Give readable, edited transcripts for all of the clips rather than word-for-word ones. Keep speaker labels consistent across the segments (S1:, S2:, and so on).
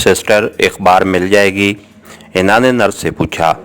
S1: Sister, अखबार मिल जाएगी? हिना ने नर्स से पूछा।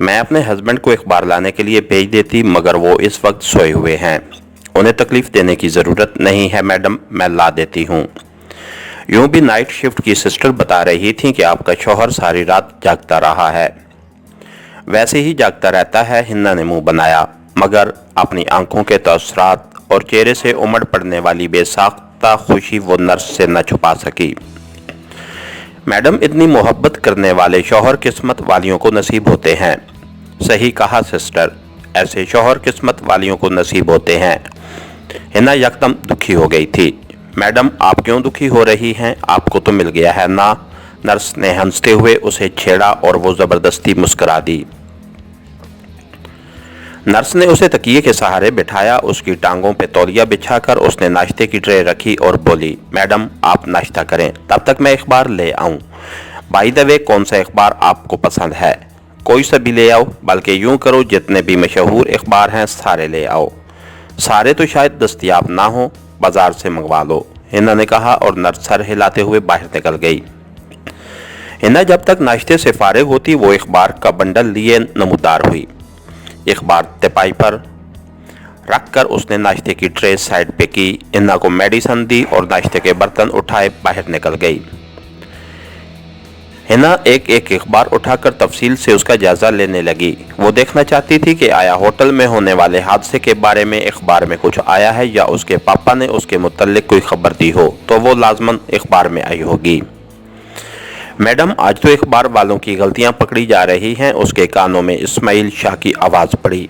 S1: मैं अपने हस्बैंड को अखबार लाने के लिए भेज देती, मगर वो इस वक्त सोए हुए हैं। उन्हें तकलीफ देने की ज़रूरत नहीं है मैडम, मैं ला देती हूँ। यूं भी नाइट शिफ्ट की सिस्टर बता रही थी कि आपका शौहर सारी रात जागता रहा है। वैसे ही जागता रहता है, हिना ने मुंह बनाया, मगर अपनी आंखों के तअस्सुरात और चेहरे से उमड़ पड़ने वाली बेसाख्ता खुशी वो नर्स से न छुपा सकी। मैडम, इतनी मोहब्बत करने वाले शौहर किस्मत वालियों को नसीब होते हैं। सही कहा सिस्टर, ऐसे शौहर किस्मत वालियों को नसीब होते हैं। हिना यकदम दुखी हो गई थी। मैडम, आप क्यों दुखी हो रही हैं? आपको तो मिल गया है ना? नर्स ने हंसते हुए उसे छेड़ा और वो जबरदस्ती मुस्कुरा दी। नर्स ने उसे तकिए के सहारे बिठाया, उसकी टांगों पे तौलिया बिछाकर उसने नाश्ते की ट्रे रखी और बोली, मैडम आप नाश्ता करें, तब तक मैं अखबार ले आऊं। बाय द वे, कौन सा अखबार आपको पसंद है? कोई सा भी ले आओ, बल्कि यूं करो जितने भी मशहूर अखबार हैं सारे ले आओ। सारे तो शायद दस्तयाब ना हो, बाजार से मंगवा लो, हिना ने कहा और नर्स सर हिलाते हुए बाहर निकल गई। हिना जब तक नाश्ते से फारिग होती वो अखबार का बंडल लिए नमूदार हुई। अखबार तिपाई पर रखकर उसने नाश्ते की ट्रे साइड पे की, हिना को मेडिसिन दी और नाश्ते के बर्तन उठाए बाहर निकल गई। हिना एक एक अखबार उठाकर तफसील से उसका जायजा लेने लगी। वो देखना चाहती थी कि आया होटल में होने वाले हादसे के बारे में अखबार में कुछ आया है या उसके पापा ने उसके मुतल्लिक कोई खबर दी हो तो वो लाजमन अखबार में आई होगी। मैडम, आज तो अखबार वालों की गलतियां पकड़ी जा रही हैं। उसके कानों में इस्माइल शाह की आवाज़ पड़ी।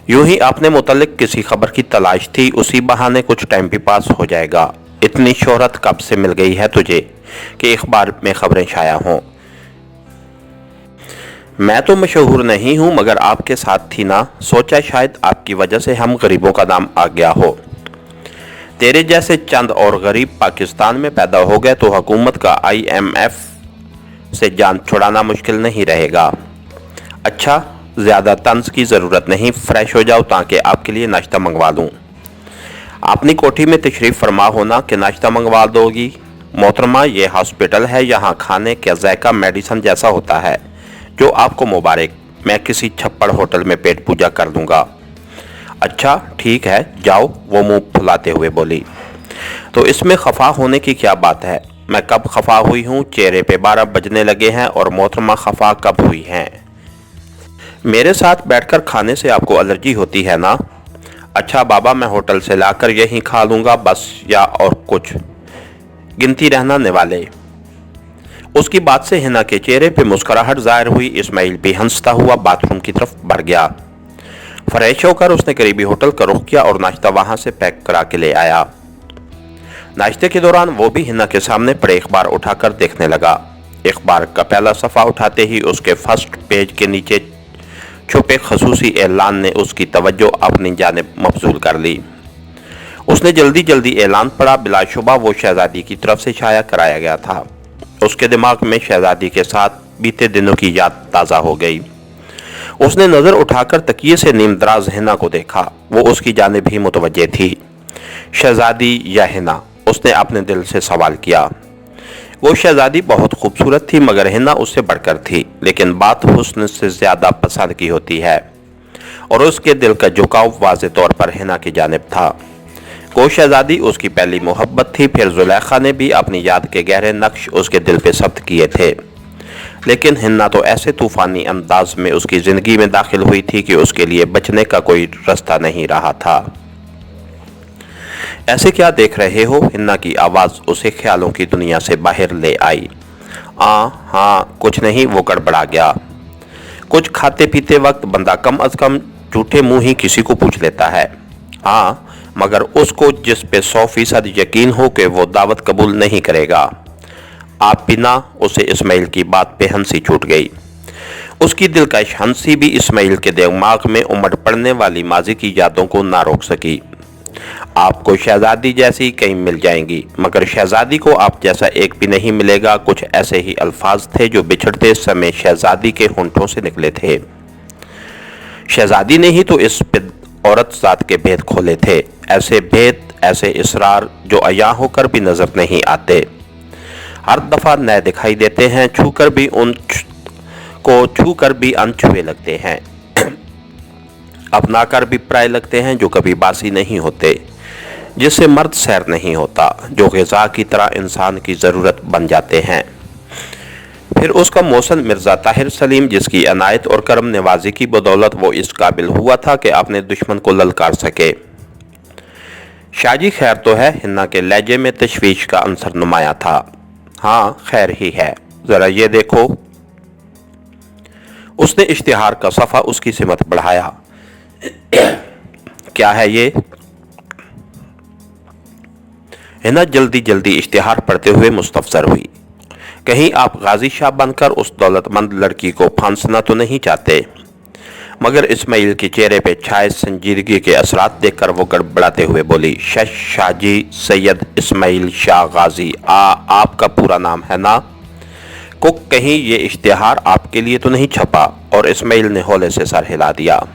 S1: यूं ही आपने मुतल्लिक किसी खबर की तलाश थी, उसी बहाने कुछ टाइम भी पास हो जाएगा। इतनी शोहरत कब से मिल गई है तुझे कि अखबार में खबरें शाया हों? मैं तो मशहूर नहीं हूं, मगर आपके साथ थी ना, सोचा शायद आपकी वजह से हम गरीबों का नाम आ गया हो। तेरे जैसे चंद और गरीब पाकिस्तान में पैदा हो गए तो हुकूमत का IMF से जान छुड़ाना मुश्किल नहीं रहेगा। अच्छा, ज़्यादा तंज की ज़रूरत नहीं, फ्रेश हो जाओ ताकि आपके लिए नाश्ता मंगवा दूँ। अपनी कोठी में तशरीफ़ फरमा होना कि नाश्ता मंगवा दोगी। मोहतरमा, ये हॉस्पिटल है, यहाँ खाने का जायका मेडिसिन जैसा होता है। जो आपको मुबारक, मैं किसी छप्पड़ होटल में पेट पूजा कर दूंगा। अच्छा ठीक है, जाओ, वो मुंह फुलाते हुए बोली। तो इसमें खफा होने की क्या बात है? मैं कब खफा हुई हूँ? चेहरे पे 12 बजने लगे हैं और मोहतरमा खफा कब हुई हैं? मेरे साथ बैठकर खाने से आपको एलर्जी होती है ना? अच्छा बाबा, मैं होटल से लाकर यहीं खा लूँगा बस, या और कुछ गिनती रहना निवाले। उसकी बात से हिना के चेहरे पे मुस्कुराहट जाहिर हुई। इस्माइल भी हंसता हुआ बाथरूम की तरफ बढ़ गया। फ्रेश होकर उसने करीबी होटल का रुख किया और नाश्ता वहां से पैक करा के ले आया। नाश्ते के दौरान वो भी हिना के सामने पड़े अखबार उठाकर देखने लगा। अखबार का पहला सफ़ा उठाते ही उसके फर्स्ट पेज के नीचे छुपे खसूसी ऐलान ने उसकी तवज्जो अपनी जानिब मबजूल कर ली। उसने जल्दी जल्दी ऐलान पढ़ा। बिलाशुबा वो शहजादी की तरफ से शाया कराया गया था। उसके दिमाग में शहजादी के साथ बीते दिनों की याद ताज़ा हो गई। उसने नज़र उठाकर तकिए से नीम दराज हिना को देखा। वो उसकी जानिब ही मुतवज्जे थी। शहजादी या हिना? उसने अपने दिल से सवाल किया। वो शहजादी बहुत खूबसूरत थी, मगर हिना उससे बढ़कर थी। लेकिन बात हुस्न से ज़्यादा पसंद की होती है और उसके दिल का झुकाव वाज़े तौर पर हिना की जानिब था। वो शहजादी उसकी पहली मोहब्बत थी। फिर जुलेखा ने भी अपनी याद के गहरे नक्श उसके दिल पे सब्त किए थे। लेकिन हिन्ना तो ऐसे तूफ़ानी अंदाज में उसकी ज़िंदगी में दाखिल हुई थी कि उसके लिए बचने का कोई रास्ता नहीं रहा था। ऐसे क्या देख रहे हो? हिन्ना की आवाज़ उसे ख्यालों की दुनिया से बाहर ले आई। हाँ कुछ नहीं, वो गड़बड़ा गया। कुछ खाते पीते वक्त बंदा कम अज़ कम झूठे मुँह ही किसी को पूछ लेता है। हाँ, मगर उसको जिस पे 100% यकीन हो कि वो दावत कबूल नहीं करेगा। आप बिना उसे इस्माइल की बात पे हंसी छूट गई। उसकी दिलकश हंसी भी इस्माइल के दिमाग में उमड़ पड़ने वाली माजी की यादों को ना रोक सकी। आपको शहजादी जैसी कई मिल जाएंगी, मगर शहजादी को आप जैसा एक भी नहीं मिलेगा। कुछ ऐसे ही अल्फाज थे जो बिछड़ते समय शहजादी के होंठों से निकले थे। शहजादी ने ही तो इस औरत ज़ात के भेद खोले थे। ऐसे भेद, ऐसे इसरार जो अया होकर भी नजर नहीं आते। हर दफा नए दिखाई देते हैं, छू कर भी अनछुए लगते हैं, अपना कर भी पराये लगते हैं, जो कभी बासी नहीं होते, जिससे मर्द सैर नहीं होता, जो ग़िज़ा की तरह इंसान की ज़रूरत बन जाते हैं। फिर उसका मौसन मिर्ज़ा ताहिर सलीम, जिसकी अनायत और करम नवाजी की बदौलत वो इस काबिल हुआ था कि अपने दुश्मन को ललकार सके। शाजी खैर तो है, हिन्ना के लहजे में तशवीश का अंसर नुमाया था। हाँ खैर ही है, ज़रा ये देखो। उसने इश्तिहार का सफ़ा उसकी सिमत बढ़ाया। क्या है ये? हिना जल्दी जल्दी इश्तिहार पढ़ते हुए मुस्तफसर हुई। कहीं आप गाजी शाह बनकर उस दौलतमंद लड़की को फांसना तो नहीं चाहते? मगर इस्माइल के चेहरे पे छाए संजीदगी के असरात देखकर वो गड़बड़ाते हुए बोली, शाहजी सैयद इस्माइल शाह गाजी, आपका पूरा नाम है ना? कुक, कहीं ये इश्तिहार आपके लिए तो नहीं छपा? और इस्माइल ने हौले से सर हिला दिया।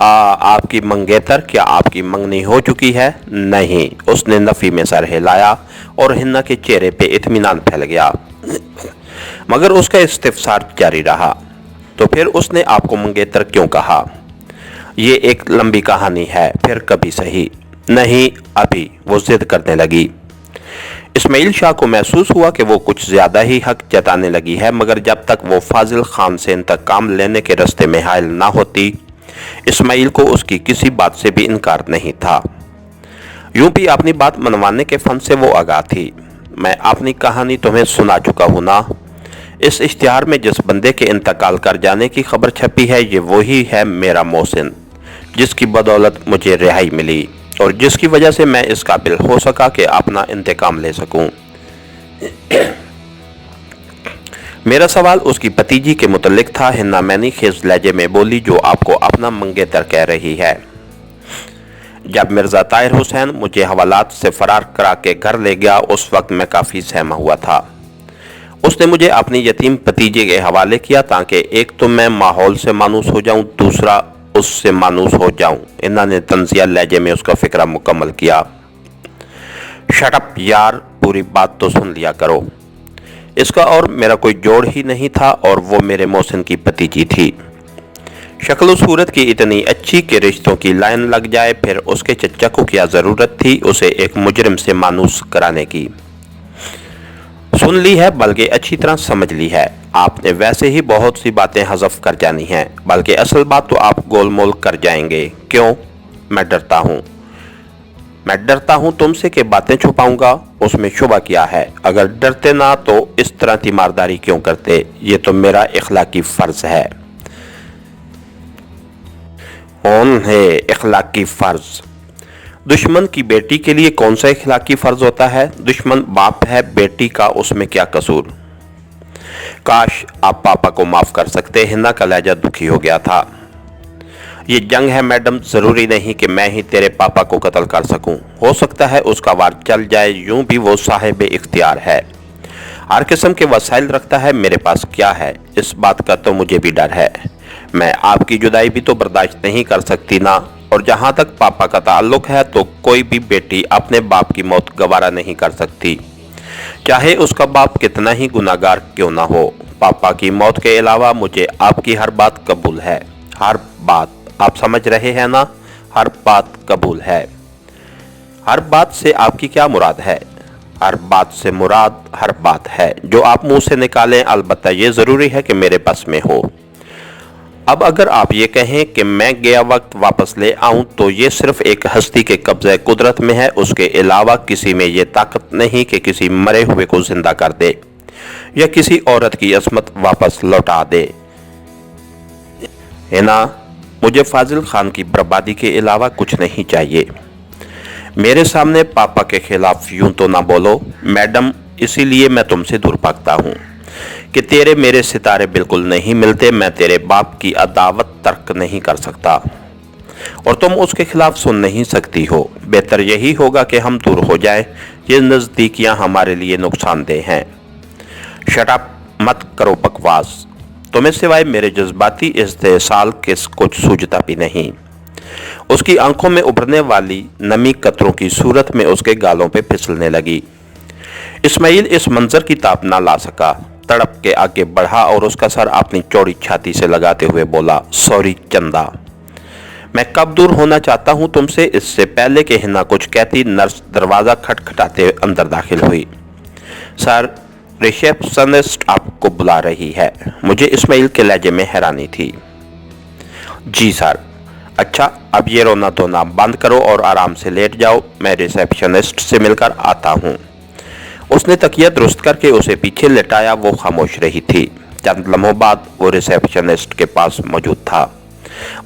S1: आपकी मंगेतर, क्या आपकी मंगनी हो चुकी है? नहीं। उसने नफी में सर हिलाया और हिन्ना के चेहरे पे इत्मीनान फैल गया, मगर उसका इस्तिफसार जारी रहा। तो फिर उसने आपको मंगेतर क्यों कहा? ये एक लंबी कहानी है, फिर कभी सही। नहीं अभी, वो जिद करने लगी। इस्माइल शाह को महसूस हुआ कि वो कुछ ज्यादा ही हक जताने लगी है, मगर जब तक वो फाजिल खान से इंतकाम लेने के रास्ते में हायल ना होती, इस्माइल को उसकी किसी बात से भी इनकार नहीं था। यूं भी अपनी बात मनवाने के फन से वो आगाह थी। मैं अपनी कहानी तुम्हें सुना चुका हूं ना। इस इश्तिहार में जिस बंदे के इंतकाल कर जाने की खबर छपी है, ये वही है मेरा मोहसिन, जिसकी बदौलत मुझे रिहाई मिली और जिसकी वजह से मैं इस काबिल हो सका कि अपना इंतकाम ले सकूं। मेरा सवाल उसकी भतीजी के मुतल्लिक था, हिन्ना मैनी खेज लहजे में बोली, जो आपको अपना मंगेतर कह रही है। जब मिर्ज़ा ताहिर हुसैन मुझे हवालात से फरार करा के घर ले गया, उस वक्त मैं काफ़ी सहमा हुआ था। उसने मुझे अपनी यतीम भतीजे के हवाले किया ताकि एक तो मैं माहौल से मानूस हो जाऊं, दूसरा उससे मानूस हो जाऊं। इन्होंने तंजिया लहजे में उसका फिक्रा मुकम्मल किया। शट अप यार, पूरी बात तो सुन लिया करो। इसका और मेरा कोई जोड़ ही नहीं था और वो मेरे मोहसिन की भतीजी थी। शक्ल सूरत की इतनी अच्छी कि रिश्तों की लाइन लग जाए, फिर उसके चच्चा को क्या ज़रूरत थी उसे एक मुजरिम से मानूस कराने की। सुन ली है, बल्कि अच्छी तरह समझ ली है। आपने वैसे ही बहुत सी बातें हज़फ कर जानी हैं, बल्कि असल बात तो आप गोलमोल कर जाएंगे। क्यों? मैं डरता हूँ तुमसे कि बातें छुपाऊंगा, उसमें शुबा क्या है? अगर डरते ना तो इस तरह तीमारदारी क्यों करते? ये तो मेरा इखलाकी फ़र्ज़ है। कौन है इखलाकी फ़र्ज़? दुश्मन की बेटी के लिए कौन सा इखलाकी फ़र्ज़ होता है? दुश्मन बाप है, बेटी का उसमें क्या कसूर? काश आप पापा को माफ़ कर सकते। हिन्ना का लहजा दुखी हो गया था। ये जंग है मैडम, ज़रूरी नहीं कि मैं ही तेरे पापा को कत्ल कर सकूं। हो सकता है उसका वार चल जाए, यूं भी वो साहिब इख्तियार है, हर किस्म के वसाइल रखता है। मेरे पास क्या है, इस बात का तो मुझे भी डर है। मैं आपकी जुदाई भी तो बर्दाश्त नहीं कर सकती ना। और जहाँ तक पापा का ताल्लुक है तो कोई भी बेटी अपने बाप की मौत गवारा नहीं कर सकती, चाहे उसका बाप कितना ही गुनाहगार क्यों ना हो। पापा की मौत के अलावा मुझे आपकी हर बात कबूल है। हर बात, आप समझ रहे हैं ना? हर बात कबूल है। हर बात से आपकी क्या मुराद है? हर बात से मुराद हर बात है जो आप मुंह से निकालें, अलबत्ता ये ज़रूरी है कि मेरे बस में हो। अब अगर आप ये कहें कि मैं गया वक्त वापस ले आऊं, तो ये सिर्फ एक हस्ती के कब्ज़े कुदरत में है। उसके अलावा किसी में ये ताकत नहीं कि किसी मरे हुए को जिंदा कर दे या किसी औरत की असमत वापस लौटा दे। है ना? मुझे फाजिल खान की बर्बादी के अलावा कुछ नहीं चाहिए। मेरे सामने पापा के खिलाफ यूं तो ना बोलो मैडम, इसीलिए मैं तुमसे दूर भागता हूँ कि तेरे मेरे सितारे बिल्कुल नहीं मिलते। मैं तेरे बाप की अदावत तर्क नहीं कर सकता और तुम उसके खिलाफ सुन नहीं सकती हो। बेहतर यही होगा कि हम दूर हो जाएं। ये नज़दीकियाँ हमारे लिए नुकसानदेह हैं। शट अप, मत करो बकवास। तुम्हें सिवाय मेरे जज्बाती इस्तेसाल के कुछ सूझता भी नहीं। उसकी आंखों में उभरने वाली नमी कतरों की सूरत में उसके गालों पे फिसलने लगी। इस्माइल इस मंजर की ताप ना ला सका, तड़प के आगे बढ़ा और उसका सर अपनी चौड़ी छाती से लगाते हुए बोला, सॉरी चंदा, मैं कब दूर होना चाहता हूं तुमसे। इससे पहले कि हिना कुछ कहती, नर्स दरवाजा खटखटाते अंदर दाखिल हुई। सर, रिसेप्शनिस्ट आपको बुला रही है। मुझे इस्माइल के लहजे में हैरानी थी। जी सर। अच्छा, अब ये रोना धोना बंद करो और आराम से लेट जाओ, मैं रिसेप्शनिस्ट से मिलकर आता हूँ। उसने तकिया दुरुस्त करके उसे पीछे लेटाया। वो खामोश रही थी। चंद लम्हों बाद वो रिसेप्शनिस्ट के पास मौजूद था।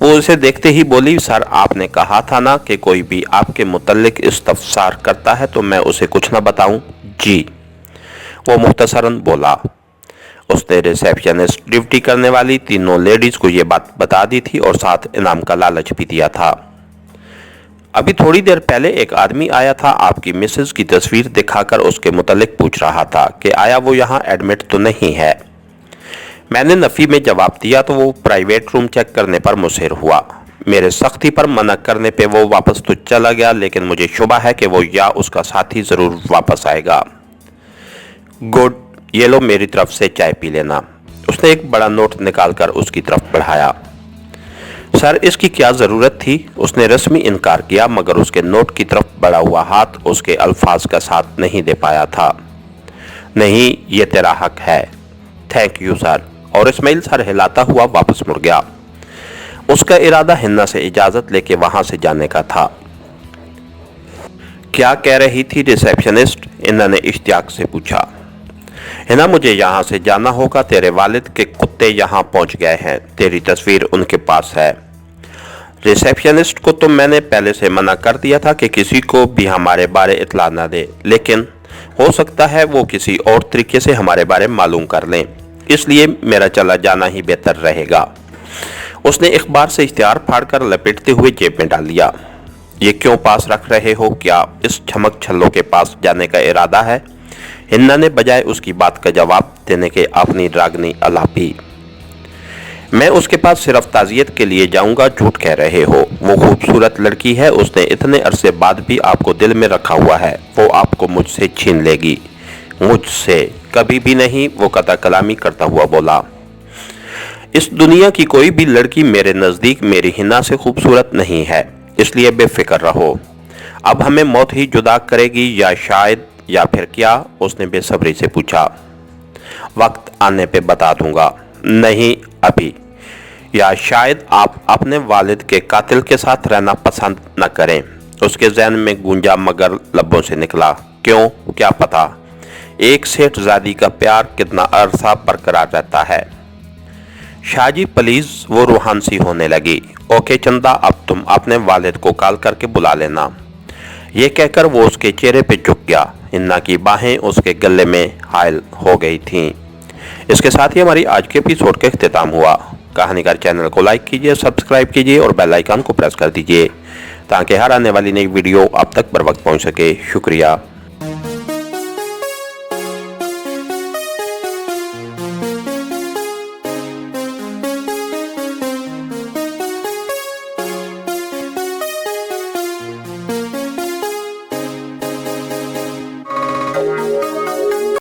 S1: वो उसे देखते ही बोली, सर आपने कहा था ना कि कोई भी आपके मुतल्लिक इस्तफसार करता है तो मैं उसे कुछ ना बताऊं। जी, वो मुख्तसरन बोला। उसने रिसेप्शनिस्ट ड्यूटी करने वाली तीनों लेडीज को ये बात बता दी थी और साथ इनाम का लालच भी दिया था। अभी थोड़ी देर पहले एक आदमी आया था, आपकी मिसेज की तस्वीर दिखाकर उसके मुतल्लिक पूछ रहा था कि आया वो यहाँ एडमिट तो नहीं है। मैंने नफ़ी में जवाब दिया तो वो प्राइवेट रूम चेक करने पर मुसर हुआ। मेरे सख्ती पर मना करने पे वो वापस तो चला गया, लेकिन मुझे शुबा है कि वो या उसका साथी ज़रूर वापस आएगा। गुड, ये लो मेरी तरफ से चाय पी लेना। उसने एक बड़ा नोट निकालकर उसकी तरफ बढ़ाया। सर, इसकी क्या ज़रूरत थी? उसने रस्मी इनकार किया, मगर उसके नोट की तरफ बढ़ा हुआ हाथ उसके अल्फाज का साथ नहीं दे पाया था। नहीं, ये तेरा हक है। Thank you sir. और इस्माइल सर हिलाता हुआ वापस मुड़ गया। उसका इरादा हिन्ना से इजाज़त लेके वहां से जाने का था। क्या कह रही थी रिसेप्शनिस्ट? हिन्ना ने इश्तियाक से पूछा। हिना, मुझे यहाँ से जाना होगा। तेरे वालिद के कुत्ते यहाँ पहुँच गए हैं। तेरी तस्वीर उनके पास है। रिसेप्शनिस्ट को तो मैंने पहले से मना कर दिया था कि किसी को भी हमारे बारे इतला न दे, लेकिन हो सकता है वो किसी और तरीके से हमारे बारे मालूम कर लें, इसलिए मेरा चला जाना ही बेहतर रहेगा। उसने इख्बार से इश्तिहार फाड़कर लपेटते हुए जेब में डाल लिया। ये क्यों पास रख रहे हो? क्या इस छमक छल्लों के पास जाने का इरादा है? हिन्ना ने बजाय उसकी बात का जवाब देने के अपनी रागनी अलापी। मैं उसके पास सिर्फ ताज़ियत के लिए जाऊंगा। झूठ कह रहे हो। वो खूबसूरत लड़की है, उसने इतने अरसे बाद भी आपको दिल में रखा हुआ है। वो आपको मुझसे छीन लेगी। मुझसे कभी भी नहीं, वो कता कलामी करता हुआ बोला। इस दुनिया की कोई भी लड़की मेरे नज़दीक मेरी हिना से खूबसूरत नहीं है, इसलिए बेफिक्र रहो। अब हमें मौत ही जुदा करेगी या शायद, या फिर क्या? उसने बेसब्री से पूछा। वक्त आने पे बता दूंगा। नहीं अभी। या शायद आप अपने वालिद के कातिल के साथ रहना पसंद न करें। उसके ज़हन में गूंजा मगर लब्बों से निकला। क्यों? क्या पता। एक सेठजादी का प्यार कितना अरसा बरकरार रहता है। शाहजी प्लीज, वो रूहान सी होने लगी। ओके चंदा, अब तुम अपने वालिद को कॉल करके बुला लेना। ये कहकर वो उसके चेहरे पे झुक गया। हिन्ना की बाहें उसके गले में हायल हो गई थीं। इसके साथ ही हमारी आज के एपिसोड का इख्तिताम हुआ। कहानीकार चैनल को लाइक कीजिए, सब्सक्राइब कीजिए और बेल आइकन को प्रेस कर दीजिए ताकि हर आने वाली नई वीडियो आप तक बर वक्त पहुँच सके। शुक्रिया।